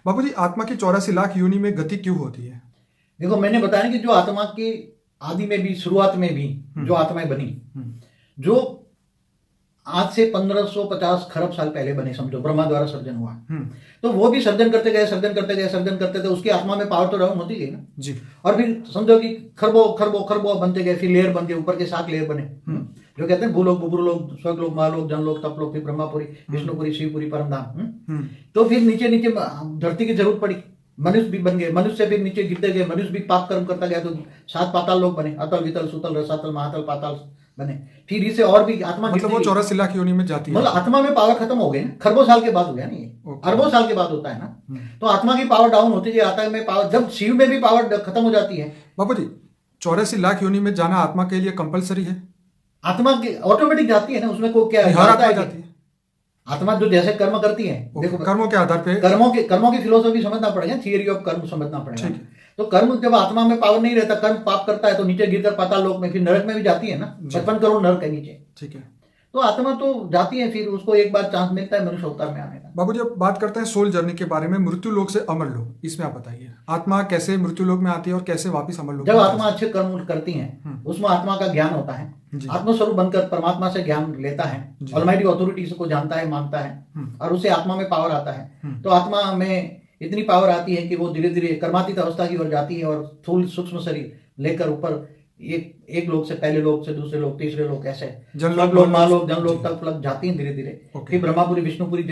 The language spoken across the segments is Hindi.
बाबूजी, आत्मा की 84 लाख योनि में गति क्यों होती है? देखो, मैंने बताया ना कि जो आत्मा की आदि में भी, शुरुआत में भी जो आत्माएं बनी, जो आज से 1550 खरब साल पहले बने, समझो ब्रह्मा द्वारा सर्जन हुआ, तो वो भी सर्जन करते गए, सर्जन करते गए, सर्जन करते थे, उसकी आत्मा में पावर तो डाउन होती गई ना जी। और फिर समझो कि खरबों खरबों खरबों बनते गए, फिर लेयर बन गए, ऊपर के 7 लेयर बने, जो कहते हैं भूलोक, बुबुलोक, स्वर्गलोक, महालोक, जनलोक, तपलोक, फिर ब्रह्मापुरी, विष्णुपुरी, शिवपुरी, परमधाम। तो फिर नीचे नीचे धरती की जरूरत पड़ी, मनुष्य भी बन गए, मनुष्य से फिर नीचे गिरते गए, मनुष्य भी पाप कर्म करता गया, तो 7 पाताल लोक बने, अतल, वितल, सुतल, रसातल, महातल, पाताल बने। फिर इसे और भी आत्मा, मतलब वो 84 लाख योनि में जाती है, मतलब आत्मा में पावर खत्म हो गई ना, खरबों साल के बाद हो गया ना, ये अरबों साल के बाद होता है ना। तो आत्मा की पावर डाउन होती है, आत्मा में पावर, जब शिव में भी पावर खत्म हो जाती है। बाबूजी, 84 लाख योनि में जाना आत्मा के लिए कंपलसरी है? आत्मा की ऑटोमेटिक जाती है ना, उसमें को क्या हर आत्मा जाती है? आत्मा जो जैसे कर्म करती है, देखो कर्मों के आधार पे, कर्मों की फिलोसफी समझना पड़ेगा, थियरी ऑफ कर्म समझना पड़ेगा। तो कर्म जब आत्मा में पावर नहीं रहता, कर्म पाप करता है, तो नीचे गिरकर पाताल लोक में, फिर नरक में भी जाती है ना, 55 करोड़ नरक है नीचे। ठीक है। तो आत्मा तो जाती है, फिर उसको एक बार चांस मिलता है मनुष्य अवतार में आने का। बाबूजी, अब बात करते हैं सोल जर्नी के बारे में, मृत्यु लोक से अमर लोक, इसमें आप बताइए आत्मा कैसे मृत्यु लोक में आती है और कैसे वापस अमर लोक? जब आत्मा अच्छे कर्म करती है, उसमें आत्मा का ज्ञान होता है, आत्मस्वरूप बनकर परमात्मा से ज्ञान लेता है, ऑलमाइटी अथॉरिटी को जानता है, मानता है, और उसे आत्मा में पावर आता है। तो आत्मा में इतनी पावर आती है कि वो धीरे धीरे कर्मातीत अवस्था की ओर जाती है, और स्थूल सूक्ष्म शरीर लेकर ऊपर एक लोक से, पहले लोक से दूसरे लोक, तीसरे लोक, ऐसे जनलोक, महालोक, जनलोक तक जाती है धीरे धीरे। फिर ब्रह्मापुरी, विष्णुपुरी,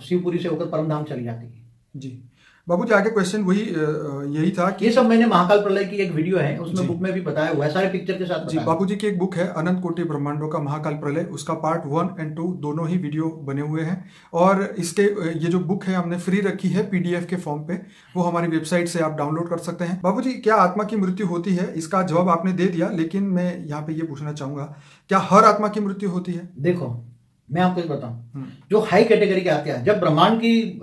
शिवपुरी से होकर परमधाम चली जाती है। जी बाबूजी, आगे क्वेश्चन वही यही था कि ये सब मैंने महाकाल प्रलय की एक वीडियो है, उसमें बुक में भी बताया हुआ है, सारे पिक्चर के साथ। जी, बाबूजी की एक बुक है अनंत कोटि ब्रह्मांडों का महाकाल प्रलय, उसका पार्ट 1 और 2 दोनों ही वीडियो बने हुए हैं, और इसके ये जो बुक है हमने फ्री रखी है PDF के फॉर्म पे, वो हमारी वेबसाइट से आप डाउनलोड कर सकते हैं। बाबूजी, क्या आत्मा की मृत्यु होती है? इसका जवाब आपने दे दिया, लेकिन मैं यहाँ पे ये पूछना चाहूंगा, क्या हर आत्मा की मृत्यु होती है? देखो, मैं आपको एक बताऊं, जो हाई कैटेगरी के आते हैं, जब ब्रह्मांड की,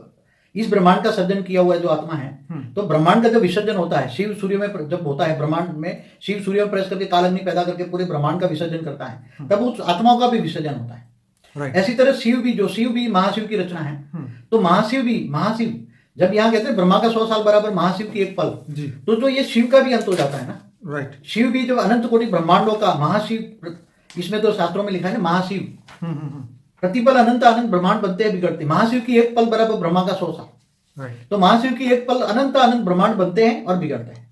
इस ब्रह्मांड का सर्जन किया हुआ है जो आत्मा है, तो ब्रह्मांड का जब विसर्जन होता है, शिव सूर्य में जब होता है, ब्रह्मांड में शिव सूर्य में प्रवेश करके काल अग्नि पैदा करके पूरे ब्रह्मांड का विसर्जन करता है, तब उस आत्माओं का भी विसर्जन होता है। ऐसी तरह शिव भी महाशिव की रचना है, तो महाशिव जब यहाँ कहते हैं ब्रह्मा का 100 साल बराबर महाशिव की एक पल, तो जो ये शिव का भी अंत हो जाता है ना। राइट। शिव भी जब अनंत कोटि ब्रह्मांडों का महाशिव, इसमें तो शास्त्रों में लिखा है ना, महाशिव प्रतिपल अनंत अनंत ब्रह्मांड बनते हैं, बिगड़ते। महाशिव की एक पल बराबर ब्रह्मा का 100 साल। तो महाशिव की एक पल अनंत अनंत ब्रह्मांड बनते हैं और बिगड़ते हैं,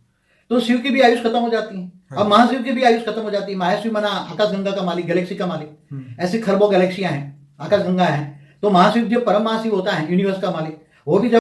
तो शिव की भी आयुष खत्म हो जाती है, और महाशिव की भी आयुष खत्म हो जाती है। महाशिव माना आकाश गंगा का मालिक, गैलेक्सी का मालिक, ऐसे खरबों गैलेक्सियां हैं, आकाश गंगा है। तो महाशिव जो परम महाशिव होता है, यूनिवर्स का मालिक, वो भी जब